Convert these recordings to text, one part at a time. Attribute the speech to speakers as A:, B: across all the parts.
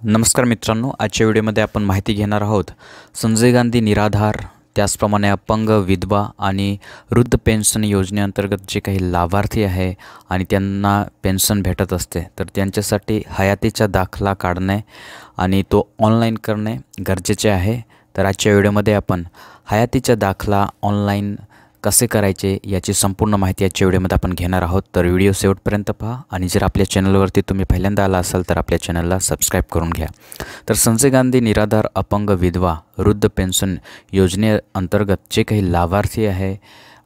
A: नमस्कार मित्रांनो, आजच्या व्हिडिओमध्ये आपण माहिती घेणार आहोत संजय गांधी निराधार, त्याचप्रमाणे अपंग, विधवा आणि वृद्ध पेन्शन योजनेअंतर्गत जे काही लाभार्थी आहे आणि त्यांना पेन्शन भेटत असते तर त्यांच्यासाठी हयातीचा दाखला काढणे आणि तो ऑनलाईन करणे गरजेचे आहे। तर आजच्या व्हिडिओमध्ये आपण हयातीचा दाखला ऑनलाईन कसे करायचे याची संपूर्ण माहिती आजच्या व्हिडिओमध्ये आपण घेणार आहोत। तर व्हिडिओ शेवटपर्यंत पहा आणि जर आपल्या चॅनलवरती तुम्ही पहिल्यांदा आला असाल तर आपल्या चॅनलला सबस्क्राईब करून घ्या। तर संजय गांधी निराधार, अपंग, विधवा, वृद्ध पेन्शन योजनेअंतर्गत जे काही लाभार्थी आहे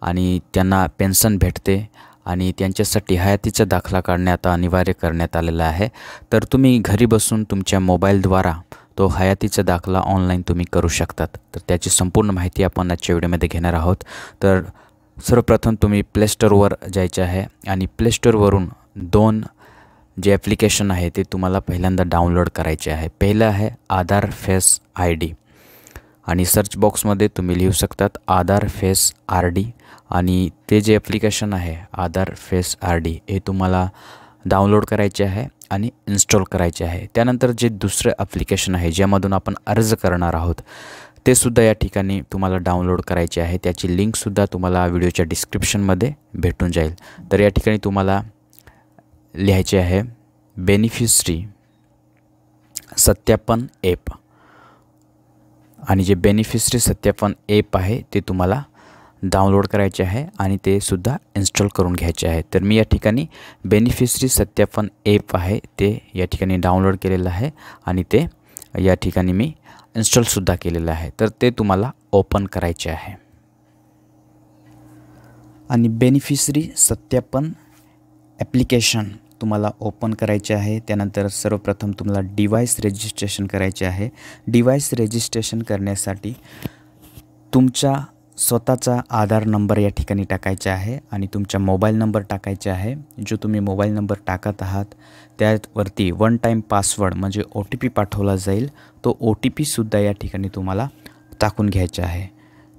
A: आणि त्यांना पेन्शन भेटते आणि त्यांच्यासाठी हयातीचा दाखला काढणे आता अनिवार्य करण्यात आलेला आहे। तर तुम्ही घरी बसून तुमच्या मोबाईलद्वारा तो हयातीचा दाखला ऑनलाईन तुम्ही करू शकतात। तर त्याची संपूर्ण माहिती आपण आजच्या व्हिडिओमध्ये घेणार आहोत। तर सर्वप्रथम तुम्ही प्ले स्टोअरवर जायचे आहे आणि प्ले स्टोअरवरून दोन जे ॲप्लिकेशन आहे ते तुम्हाला पहिल्यांदा डाउनलोड करायचे आहे। पहिलं आहे आधार फेस ID आणि सर्च बॉक्समध्ये तुम्ही लिहू शकतात आधार फेस RD आणि ते जे ॲप्लिकेशन आहे आधार फेस RD हे तुम्हाला डाउनलोड करायचे आहे आणि इन्स्टॉल करायचे आहे। त्यानंतर जे दुसरं ॲप्लिकेशन आहे ज्यामधून आपण अर्ज करणार आहोत ते सुद्धा या ठिकाणी तुम्हाला डाउनलोड करायचे आहे। त्याची लिंकसुद्धा तुम्हाला व्हिडिओच्या डिस्क्रिप्शनमध्ये भेटून जाईल। तर या ठिकाणी तुम्हाला लिहायचे आहे बेनिफिशरी सत्यापन ॲप आणि जे बेनिफिशरी सत्यापन ॲप आहे ते तुम्हाला डाउनलोड करायचे आहे आणि ते सुद्धा इन्स्टॉल करून घ्यायचे आहे। तर मी या ठिकाणी बेनिफिशरी सत्यापन ॲप आहे ते या ठिकाणी डाउनलोड केलेलं आहे आणि ते या ठिकाणी मी इन्स्टॉलसुद्धा केलेलं आहे। तर ते तुम्हाला ओपन करायचे आहे आणि बेनिफिशरी सत्यापन ॲप्लिकेशन तुम्हाला ओपन करायचे आहे। त्यानंतर सर्वप्रथम तुम्हाला डिव्हाइस रजिस्ट्रेशन करायचे आहे। डिव्हाइस रजिस्ट्रेशन करण्यासाठी तुमचा स्वतःचा आधार नंबर या ठिकाणी टाकायचा आहे आणि तुमचा मोबाईल नंबर टाकायचा आहे। जो तुम्ही मोबाईल नंबर टाकत आहात त्यावरती वन टाईम पासवर्ड म्हणजे OTP पाठवला जाईल, तो OTP सुद्धा या ठिकाणी तुम्हाला टाकून घ्यायचा आहे।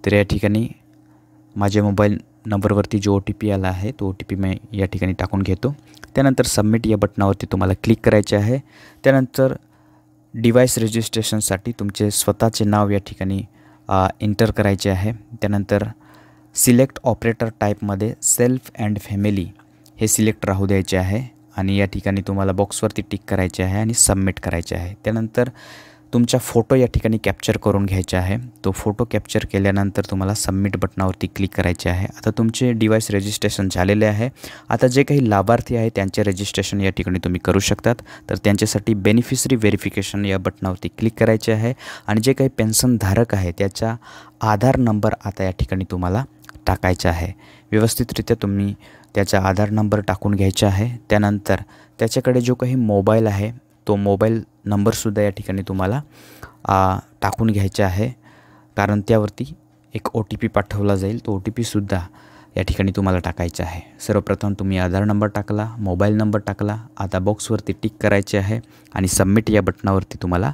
A: तर या ठिकाणी माझ्या मोबाईल नंबरवरती जो OTP आला आहे तो OTP मी या ठिकाणी टाकून घेतो। त्यानंतर सबमिट या बटनावरती तुम्हाला क्लिक करायचे आहे। त्यानंतर डिव्हाइस रजिस्ट्रेशनसाठी तुमचे स्वतःचे नाव या ठिकाणी एंटर करायचे आहे। त्यानंतर सिलेक्ट ऑपरेटर टाईपमध्ये सेल्फ अँड फॅमिली हे सिलेक्ट राहू द्यायचे आहे आणि या ठिकाणी तुम्हाला बॉक्सवरती टिक करायचे आहे आणि सबमिट करायचे आहे। त्यानंतर तुमचा फोटो या ठिकाणी कॅप्चर करून घ्यायचा आहे। तो फोटो कॅप्चर केल्यानंतर तुम्हाला सबमिट बटनावरती क्लिक करायचे आहे। आता तुमचे डिव्हाइस रजिस्ट्रेशन झालेले आहे। आता जे काही लाभार्थी आहे त्यांचे रजिस्ट्रेशन या ठिकाणी तुम्ही करू शकतात। तर त्यांच्यासाठी बेनिफिशरी व्हेरिफिकेशन या बटनावरती क्लिक करायचे आहे आणि जे काही पेन्शनधारक आहे त्याचा आधार नंबर आता या ठिकाणी तुम्हाला टाकायचा आहे। व्यवस्थितरित्या तुम्ही त्याचा आधार नंबर टाकून घ्यायचा आहे। त्यानंतर त्याच्याकडे जो काही मोबाईल आहे तो मोबाईल नंबरसुद्धा या ठिकाणी तुम्हाला टाकून घ्यायचा आहे, कारण त्यावरती एक OTP पाठवला जाईल, तो OTPसुद्धा या ठिकाणी तुम्हाला टाकायचा आहे। सर्वप्रथम तुम्ही आधार नंबर टाकला, मोबाईल नंबर टाकला, आता बॉक्सवरती टिक करायचे आहे आणि सबमिट या बटनावरती तुम्हाला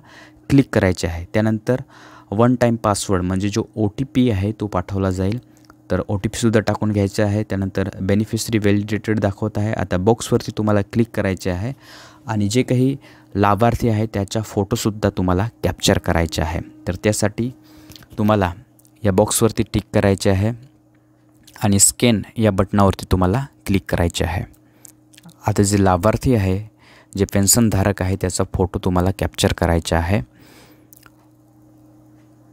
A: क्लिक करायचे आहे। त्यानंतर वन टाईम पासवर्ड म्हणजे जो OTP आहे तो पाठवला जाईल, तर OTPसुद्धा टाकून घ्यायचा आहे। त्यानंतर बेनिफिशरी व्हॅलिडेटेड दाखवत आहे, आता बॉक्सवरती तुम्हाला क्लिक करायचे आहे आणि जे काही लाभार्थी आहे त्याचा फोटोसुद्धा तुम्हाला कॅप्चर करायचा आहे। तर त्यासाठी तुम्हाला या बॉक्सवरती टिक करायचे आहे आणि स्कॅन या बटनावरती तुम्हाला क्लिक करायचे आहे। आता जे लाभार्थी आहे, जे पेन्शनधारक आहे त्याचा फोटो तुम्हाला कॅप्चर करायचा आहे।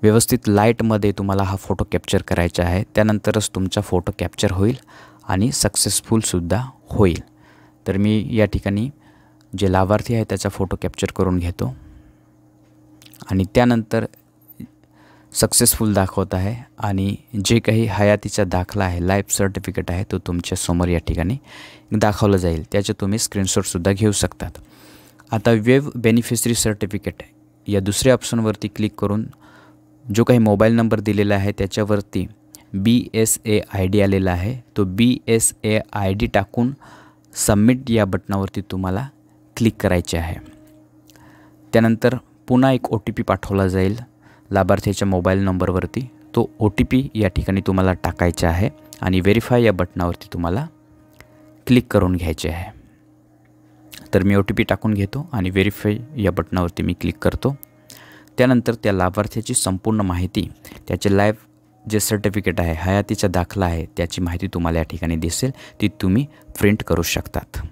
A: व्यवस्थित लाईटमध्ये तुम्हाला हा फोटो कॅप्चर करायचा आहे, त्यानंतरच तुमचा फोटो कॅप्चर होईल आणि सक्सेसफुलसुद्धा होईल। तर मी या ठिकाणी जे लाभार्थी आहे त्याचा फोटो कॅप्चर करून घेतो आणि त्यानंतर सक्सेसफुल दाखवत आहे आणि जे काही हयातीचा दाखला आहे, लाईफ सर्टिफिकेट आहे, तो तुमच्या समोर या ठिकाणी दाखवलं जाईल। त्याचे तुम्ही स्क्रीनशॉटसुद्धा घेऊ शकतात। आता वेव बेनिफिशरी सर्टिफिकेट या दुसऱ्या ऑप्शनवरती क्लिक करून जो काही मोबाईल नंबर दिलेला आहे त्याच्यावरती BSA ID आलेला आहे, तो BSA ID टाकून सबमिट या बटनावरती तुम्हाला क्लिक करायचे आहे। त्यानंतर पुन्हा एक OTP पाठवला जाईल लाभार्थीच्या मोबाईल नंबरवरती, तो OTP या ठिकाणी तुम्हाला टाकायचा आहे आणि व्हेरीफाय या बटनावरती तुम्हाला क्लिक करून घ्यायचे आहे। तर मी OTP टाकून घेतो आणि व्हेरीफाय या बटनावरती मी क्लिक करतो. त्यानंतर त्या लाभार्थ्याची संपूर्ण माहिती, त्याचे लाईव्ह जे सर्टिफिकेट आहे, हयातीचा दाखला आहे, त्याची माहिती तुम्हाला या ठिकाणी दिसेल. ती तुम्ही प्रिंट करू शकतात.